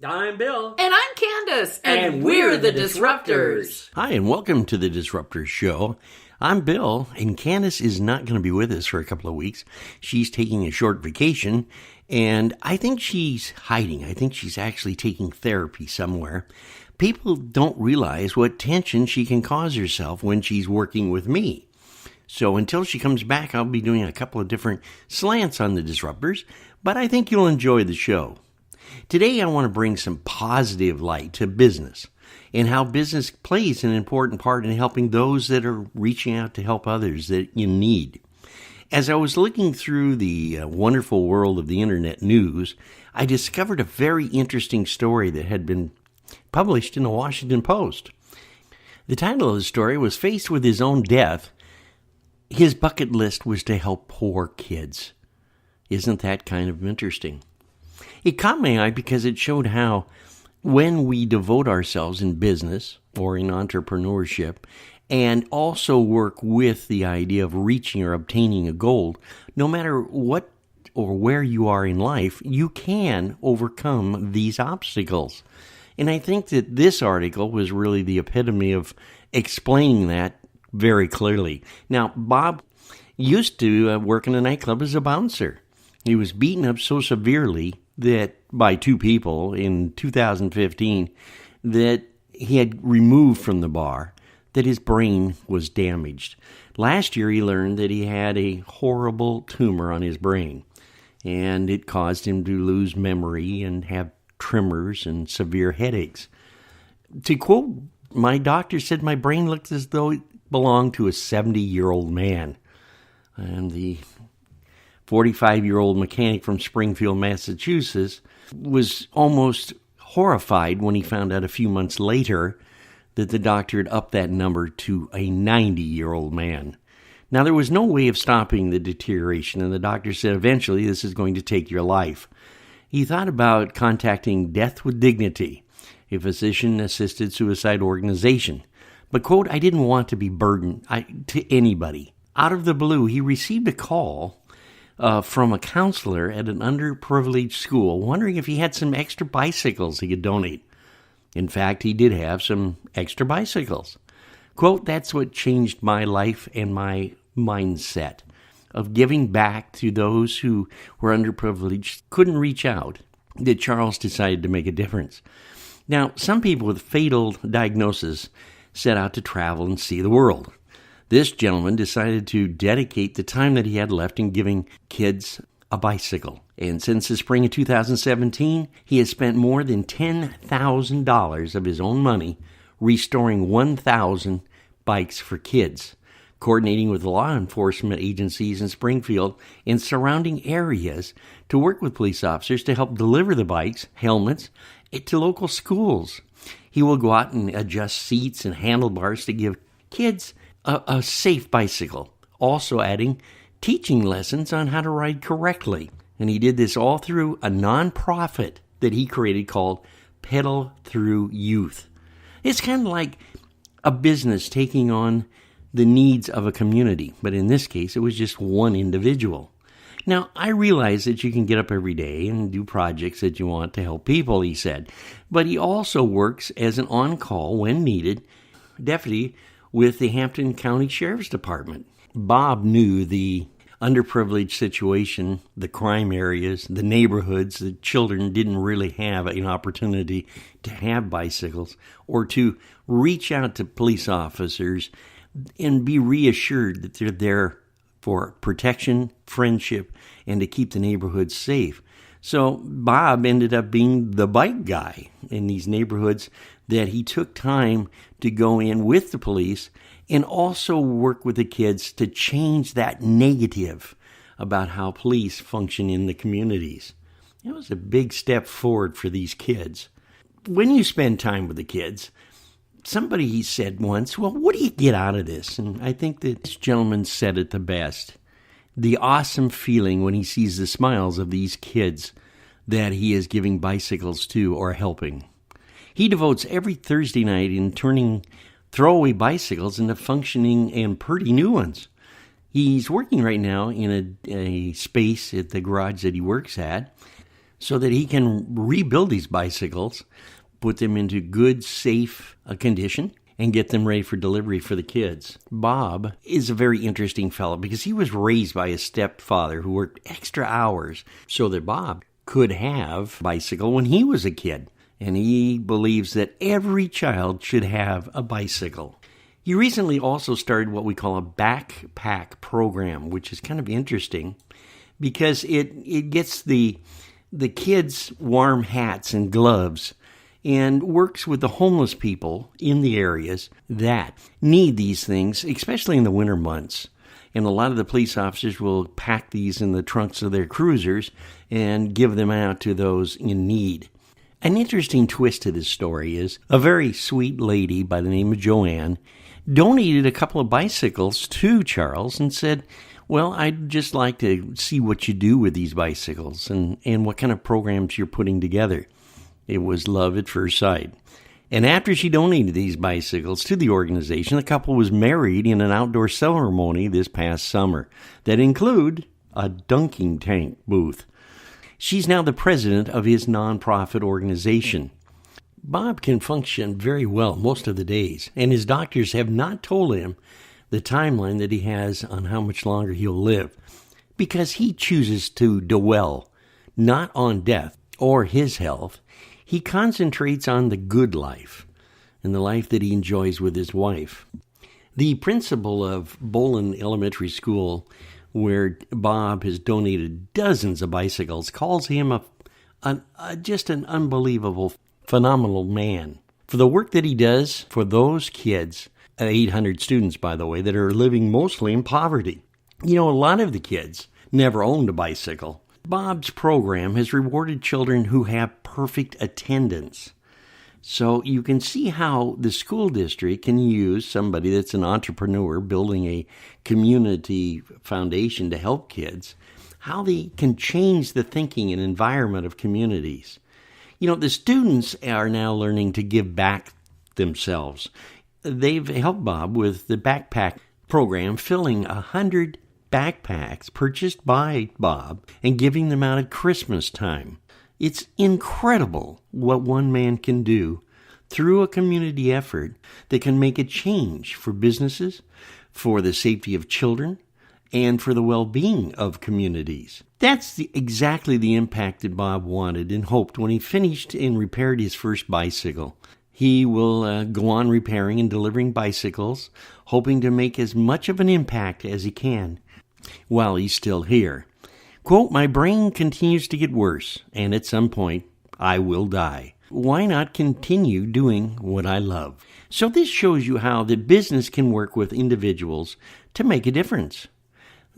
I'm Bill. And I'm Candace. And we're the Disruptors. Hi, and welcome to the Disruptors Show. I'm Bill, and Candace is not going to be with us for a couple of weeks. She's taking a short vacation, and I think she's hiding. I think she's actually taking therapy somewhere. People don't realize what tension she can cause herself when she's working with me. So until she comes back, I'll be doing a couple of different slants on the Disruptors, but I think you'll enjoy the show. Today, I want to bring some positive light to business and how business plays an important part in helping those that are reaching out to help others that in need. As I was looking through the wonderful world of the internet news, I discovered a very interesting story that had been published in the Washington Post. The title of the story was "Faced with His Own Death, His Bucket List Was to Help Poor Kids." Isn't that kind of interesting? It caught my eye because it showed how when we devote ourselves in business or in entrepreneurship and also work with the idea of reaching or obtaining a goal, no matter what or where you are in life, you can overcome these obstacles. And I think that this article was really the epitome of explaining that very clearly. Now, Bob used to work in a nightclub as a bouncer. He was beaten up so severely that by two people in 2015 that he had removed from the bar, that his brain was damaged. Last year he learned that he had a horrible tumor on his brain, and it caused him to lose memory and have tremors and severe headaches. To quote, "My doctor said my brain looked as though it belonged to a 70-year-old man." And the 45-year-old mechanic from Springfield, Massachusetts, was almost horrified when he found out a few months later that the doctor had upped that number to a 90-year-old man. Now, there was no way of stopping the deterioration, and the doctor said, eventually, this is going to take your life. He thought about contacting Death with Dignity, a physician-assisted suicide organization. But, quote, "I didn't want to be burdened to anybody." Out of the blue, he received a call from a counselor at an underprivileged school, wondering if he had some extra bicycles he could donate. In fact, he did have some extra bicycles. Quote, "That's what changed my life and my mindset of giving back to those who were underprivileged, couldn't reach out, that Charles decided to make a difference." Now, some people with fatal diagnoses set out to travel and see the world. This gentleman decided to dedicate the time that he had left in giving kids a bicycle. And since the spring of 2017, he has spent more than $10,000 of his own money restoring 1,000 bikes for kids, coordinating with law enforcement agencies in Springfield and surrounding areas to work with police officers to help deliver the bikes, helmets, to local schools. He will go out and adjust seats and handlebars to give kids a safe bicycle, also adding teaching lessons on how to ride correctly. And he did this all through a nonprofit that he created called pedal-thru-youth. It's kind of like a business taking on the needs of a community, but in this case, it was just one individual. Now, I realize that you can get up every day and do projects that you want to help people, he said, but he also works as an on-call, when needed, deputy with the Hampton County Sheriff's Department. Bob knew the underprivileged situation, the crime areas, the neighborhoods, the children didn't really have an opportunity to have bicycles or to reach out to police officers and be reassured that they're there for protection, friendship, and to keep the neighborhoods safe. So Bob ended up being the bike guy in these neighborhoods that he took time to go in with the police and also work with the kids to change that negative about how police function in the communities. It was a big step forward for these kids. When you spend time with the kids, somebody said once, "Well, what do you get out of this?" And I think that this gentleman said it the best. The awesome feeling when he sees the smiles of these kids that he is giving bicycles to or helping. He devotes every Thursday night in turning throwaway bicycles into functioning and pretty new ones. He's working right now in a space at the garage that he works at so that he can rebuild these bicycles, put them into good, safe condition, and get them ready for delivery for the kids. Bob is a very interesting fellow because he was raised by his stepfather who worked extra hours so that Bob could have a bicycle when he was a kid. And he believes that every child should have a bicycle. He recently also started what we call a backpack program, which is kind of interesting because it gets the kids warm hats and gloves and works with the homeless people in the areas that need these things, especially in the winter months. And a lot of the police officers will pack these in the trunks of their cruisers and give them out to those in need. An interesting twist to this story is a very sweet lady by the name of Joanne donated a couple of bicycles to Charles and said, well, I'd just like to see what you do with these bicycles and what kind of programs you're putting together. It was love at first sight. And after she donated these bicycles to the organization, the couple was married in an outdoor ceremony this past summer that included a dunking tank booth. She's now the president of his nonprofit organization. Bob can function very well most of the days, and his doctors have not told him the timeline that he has on how much longer he'll live, because he chooses to dwell not on death or his health. He concentrates on the good life and the life that he enjoys with his wife. The principal of Bolin Elementary School, where Bob has donated dozens of bicycles, calls him just an unbelievable, phenomenal man for the work that he does for those kids, 800 students, by the way, that are living mostly in poverty. You know, a lot of the kids never owned a bicycle. Bob's program has rewarded children who have perfect attendance. So you can see how the school district can use somebody that's an entrepreneur building a community foundation to help kids, how they can change the thinking and environment of communities. You know, the students are now learning to give back themselves. They've helped Bob with the backpack program, filling 100 backpacks purchased by Bob and giving them out at Christmas time. It's incredible what one man can do through a community effort that can make a change for businesses, for the safety of children, and for the well-being of communities. That's exactly the impact that Bob wanted and hoped when he finished and repaired his first bicycle. He will go on repairing and delivering bicycles, hoping to make as much of an impact as he can while he's still here. Quote, my brain continues to get worse, and at some point, I will die. Why not continue doing what I love? So this shows you how the business can work with individuals to make a difference.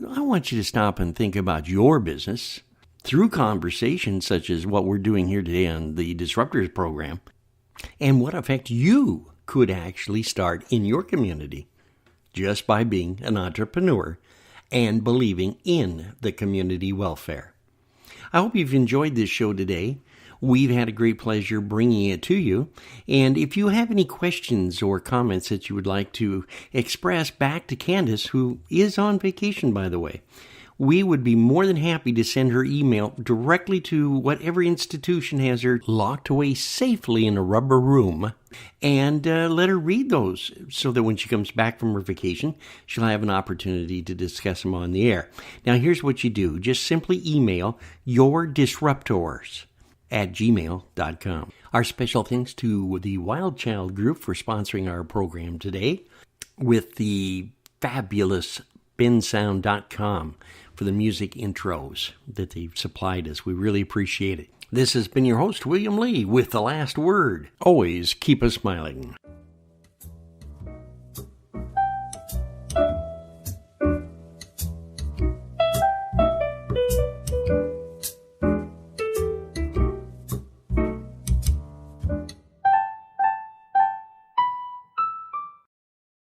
I want you to stop and think about your business through conversations such as what we're doing here today on the Disruptors program, and what effect you could actually start in your community just by being an entrepreneur and believing in the community welfare. I hope you've enjoyed this show today. We've had a great pleasure bringing it to you. And if you have any questions or comments that you would like to express back to Candace, who is on vacation, by the way, we would be more than happy to send her email directly to whatever institution has her locked away safely in a rubber room and let her read those so that when she comes back from her vacation, she'll have an opportunity to discuss them on the air. Now, here's what you do. Just simply email yourdisruptors@gmail.com. Our special thanks to the Wild Child Group for sponsoring our program today, with the fabulous bensound.com for the music intros that they've supplied us. We really appreciate it. This has been your host, William Lee, with the last word. Always keep us smiling.